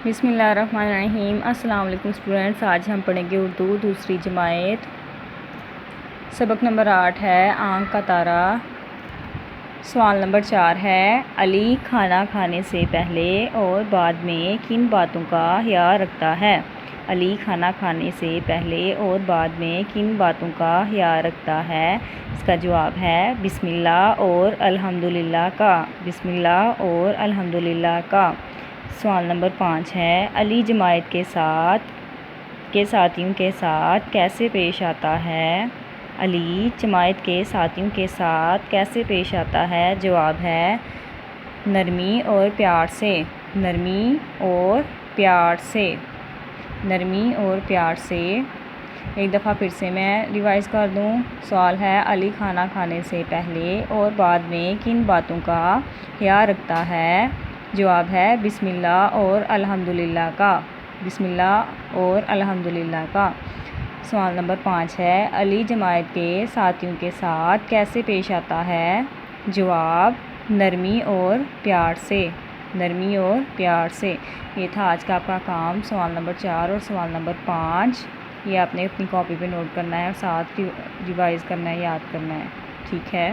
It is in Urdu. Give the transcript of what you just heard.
بسم اللہ الرحمن الرحیم۔ السلام علیکم اسٹوڈنٹس، آج ہم پڑھیں گے اردو دوسری جماعت، سبق نمبر 8 ہے آنکھ کا تارا۔ سوال نمبر 4 ہے، علی کھانا کھانے سے پہلے اور بعد میں کن باتوں کا خیال رکھتا ہے؟ علی کھانا کھانے سے پہلے اور بعد میں کن باتوں کا خیال رکھتا ہے؟ اس کا جواب ہے بسم اللہ اور الحمدللہ کا۔ بسم اللہ اور الحمدللہ کا۔ سوال نمبر 5 ہے، علی جماعت کے ساتھیوں کے ساتھ کیسے پیش آتا ہے؟ علی جماعت کے ساتھیوں کے ساتھ کیسے پیش آتا ہے؟ جواب ہے نرمی اور پیار سے۔ نرمی اور پیار سے۔ نرمی اور پیار سے۔ ایک دفعہ پھر سے میں ریوائز کر دوں۔ سوال ہے، علی کھانا کھانے سے پہلے اور بعد میں کن باتوں کا خیال رکھتا ہے؟ جواب ہے بسم اللہ اور الحمدللہ کا۔ بسم اللہ اور الحمدللہ کا۔ سوال نمبر 5 ہے، علی جماعت کے ساتھیوں کے ساتھ کیسے پیش آتا ہے؟ جواب نرمی اور پیار سے۔ نرمی اور پیار سے۔ یہ تھا آج کا آپ کا کام، سوال نمبر 4 اور سوال نمبر 5۔ یہ آپ نے اپنی کاپی پہ نوٹ کرنا ہے اور ساتھ ریوائز کرنا ہے، یاد کرنا ہے، ٹھیک ہے؟